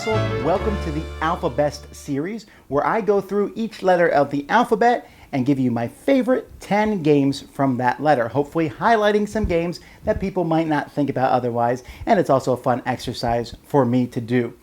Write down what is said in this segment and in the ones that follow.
Vasel. Welcome to the AlphaBest series, where I go through each letter of the alphabet and give you my favorite 10 games from that letter, hopefully highlighting some games that people might not think about otherwise, and it's also a fun exercise for me to do.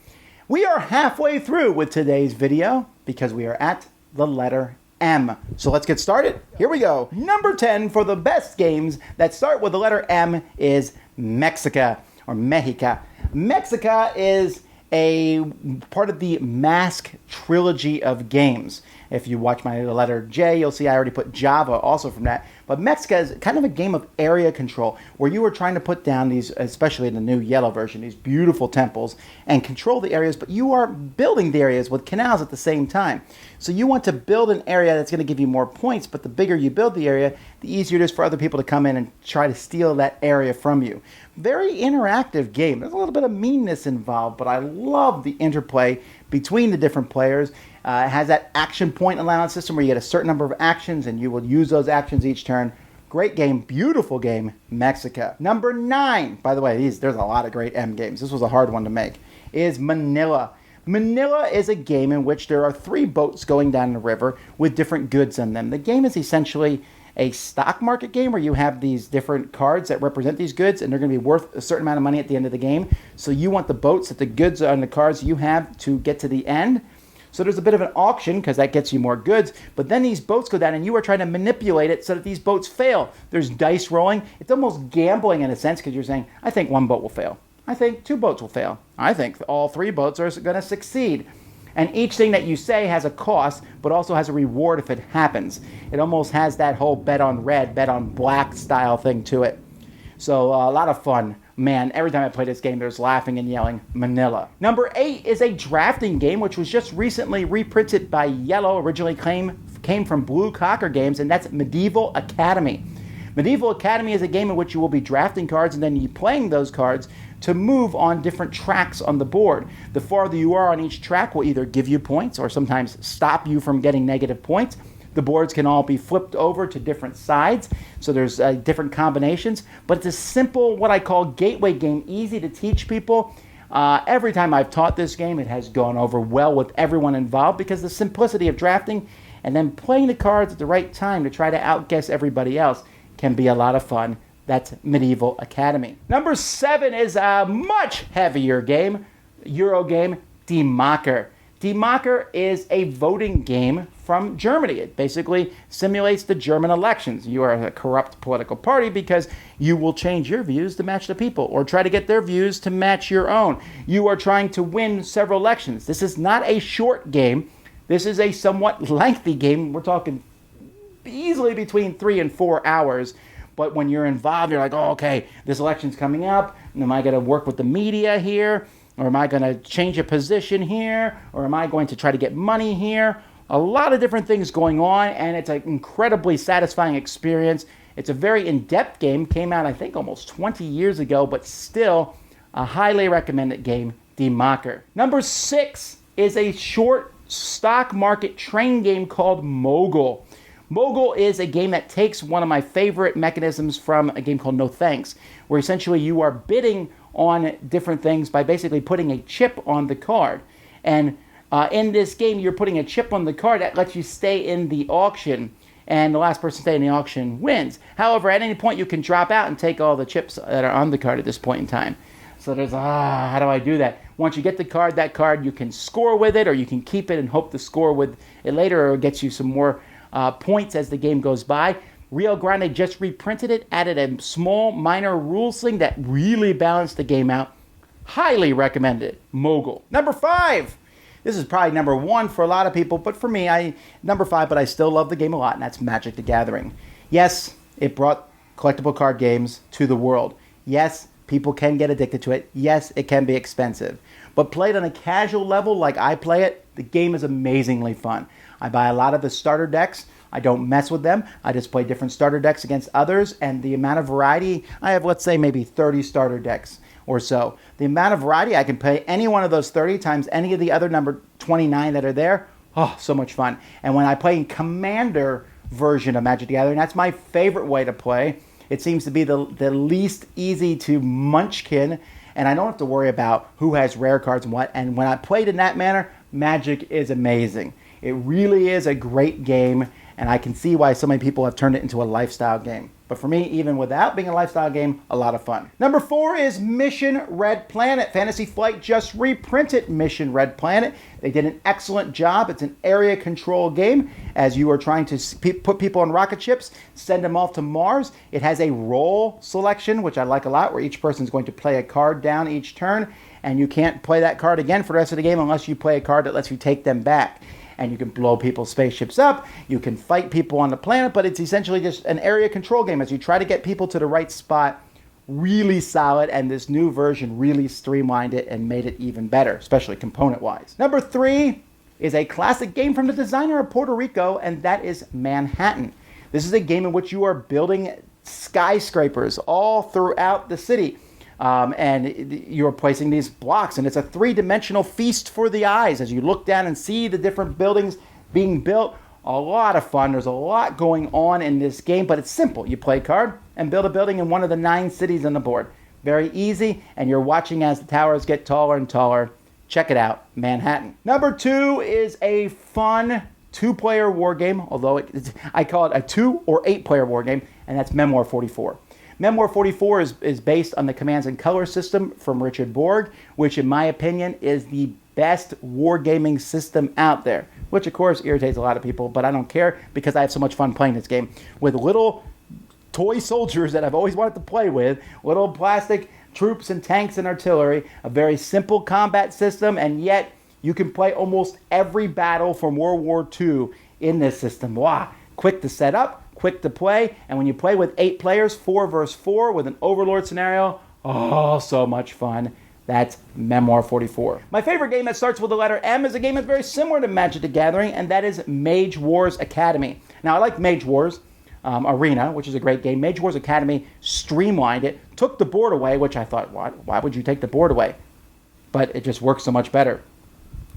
We are halfway through with today's video because we are at the letter M. So let's get started. Here we go. Number 10 for the best games that start with the letter M is Mexica, or Mexica. Mexica is a part of the Mask trilogy of games. If you watch my letter J, you'll see I already put Java also from that. But Mexica is kind of a game of area control where you are trying to put down these, especially in the new yellow version, these beautiful temples and control the areas, but you are building the areas with canals at the same time. So you want to build an area that's going to give you more points, but the bigger you build the area, the easier it is for other people to come in and try to steal that area from you. Very interactive game. There's a little bit of meanness involved, but I love the interplay between the different players. It has that action point allowance system where you get a certain number of actions and you will use those actions each turn. Great game, beautiful game, Mexica. Number 9, by the way, there's a lot of great M games. This was a hard one to make, is Manila. Manila is a game in which there are 3 boats going down the river with different goods on them. The game is essentially a stock market game where you have these different cards that represent these goods and they're going to be worth a certain amount of money at the end of the game. So you want the boats that the goods on the cards you have to get to the end. So there's a bit of an auction because that gets you more goods, but then these boats go down and you are trying to manipulate it so that these boats fail. There's dice rolling. It's almost gambling in a sense because you're saying, I think 1 boat will fail. I think 2 boats will fail. I think all 3 boats are going to succeed. And each thing that you say has a cost, but also has a reward if it happens. It almost has that whole bet on red, bet on black style thing to it. So a lot of fun. Man, every time I play this game, there's laughing and yelling, Manila. Number 8 is a drafting game, which was just recently reprinted by Yellow, originally came from Blue Cocker Games, and that's Medieval Academy. Medieval Academy is a game in which you will be drafting cards and then you playing those cards to move on different tracks on the board. The farther you are on each track will either give you points or sometimes stop you from getting negative points. The boards can all be flipped over to different sides, so there's different combinations, but it's a simple, what I call gateway game, easy to teach people. Every time I've taught this game, it has gone over well with everyone involved because the simplicity of drafting and then playing the cards at the right time to try to outguess everybody else can be a lot of fun. That's Medieval Academy. Number 7 is a much heavier game, Euro game, Die Macher. Die Macher is a voting game from Germany. It basically simulates the German elections. You are a corrupt political party because you will change your views to match the people or try to get their views to match your own. You are trying to win several elections. This is not a short game. This is a somewhat lengthy game. We're talking easily between 3 and 4 hours. But when you're involved, you're like, oh, okay, this election's coming up. Am I going to work with the media here? Or am I going to change a position here? Or am I going to try to get money here? A lot of different things going on, and it's an incredibly satisfying experience. It's a very in-depth game. Came out, I think, almost 20 years ago, but still a highly recommended game, Die Macher. Number 6 is a short stock market train game called Mogul. Mogul is a game that takes one of my favorite mechanisms from a game called No Thanks, where essentially you are bidding on different things by basically putting a chip on the card. And in this game, you're putting a chip on the card that lets you stay in the auction, and the last person to stay in the auction wins. However, at any point, you can drop out and take all the chips that are on the card at this point in time. So there's, how do I do that? Once you get the card, that card, you can score with it, or you can keep it and hope to score with it later, or it gets you some more points as the game goes by. Rio Grande just reprinted it, added a small minor rules thing that really balanced the game out. Highly recommended. Mogul. Number 5. This is probably number 1 for a lot of people, but for me, number 5, but I still love the game a lot, and that's Magic the Gathering. Yes, it brought collectible card games to the world. Yes, people can get addicted to it. Yes, it can be expensive. But played on a casual level like I play it, the game is amazingly fun. I buy a lot of the starter decks. I don't mess with them. I just play different starter decks against others, and the amount of variety, I have, let's say, maybe 30 starter decks or so. The amount of variety, I can play any one of those 30 times any of the other number 29 that are there. Oh, so much fun. And when I play in Commander version of Magic the Gathering, that's my favorite way to play. It seems to be the least easy to munchkin and I don't have to worry about who has rare cards and what. And when I played in that manner, Magic is amazing. It really is a great game, and I can see why so many people have turned it into a lifestyle game. But for me, even without being a lifestyle game, a lot of fun. Number 4 is Mission Red Planet. Fantasy Flight just reprinted Mission Red Planet. They did an excellent job. It's an area control game as you are trying to put people on rocket ships, send them off to Mars. It has a role selection, which I like a lot, where each person is going to play a card down each turn, and you can't play that card again for the rest of the game unless you play a card that lets you take them back. And you can blow people's spaceships up, you can fight people on the planet, but it's essentially just an area control game as you try to get people to the right spot. Really solid, and this new version really streamlined it and made it even better, especially component-wise. Number 3 is a classic game from the designer of Puerto Rico, and that is Manhattan. This is a game in which you are building skyscrapers all throughout the city. And you're placing these blocks, and it's a 3-dimensional feast for the eyes as you look down and see the different buildings being built. A lot of fun. There's a lot going on in this game, but it's simple. You play a card and build a building in one of the 9 cities on the board. Very easy, and you're watching as the towers get taller and taller. Check it out, Manhattan. Number 2 is a fun 2-player war game, although I call it a 2 or 8-player war game, and that's Memoir 44. Memoir 44 is based on the Commands and Color system from Richard Borg, which in my opinion is the best wargaming system out there, which of course irritates a lot of people, but I don't care because I have so much fun playing this game with little toy soldiers that I've always wanted to play with, little plastic troops and tanks and artillery, a very simple combat system, and yet you can play almost every battle from World War II in this system. Wow, quick to set up, quick to play, and when you play with 8 players, 4 versus 4 with an Overlord scenario, oh, so much fun. That's Memoir 44. My favorite game that starts with the letter M is a game that's very similar to Magic the Gathering, and that is Mage Wars Academy. Now, I like Mage Wars Arena, which is a great game. Mage Wars Academy streamlined it, took the board away, which I thought, why would you take the board away? But it just works so much better.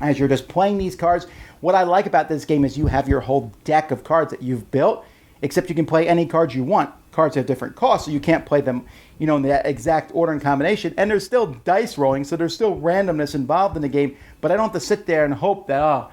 As you're just playing these cards, what I like about this game is you have your whole deck of cards that you've built, except you can play any cards you want. Cards have different costs, so you can't play them, in that exact order and combination. And there's still dice rolling, so there's still randomness involved in the game. But I don't have to sit there and hope that,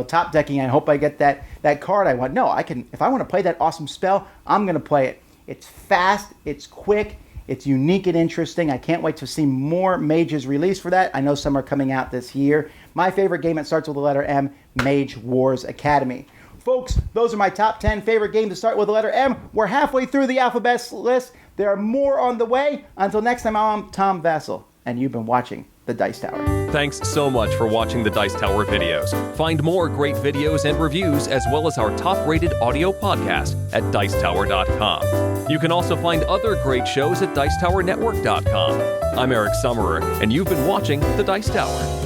top decking, I hope I get that card I want. No, I can. If I want to play that awesome spell, I'm going to play it. It's fast, it's quick, it's unique and interesting. I can't wait to see more mages released for that. I know some are coming out this year. My favorite game that starts with the letter M, Mage Wars Academy. Folks, those are my top 10 favorite games to start with the letter M. We're halfway through the AlphaBest list. There are more on the way. Until next time, I'm Tom Vasel, and you've been watching The Dice Tower. Thanks so much for watching the Dice Tower videos. Find more great videos and reviews, as well as our top-rated audio podcast at Dicetower.com. You can also find other great shows at Dicetowernetwork.com. I'm Eric Summerer, and you've been watching The Dice Tower.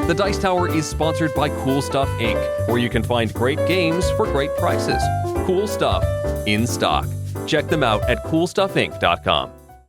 The Dice Tower is sponsored by Cool Stuff Inc., where you can find great games for great prices. Cool stuff in stock. Check them out at CoolStuffInc.com.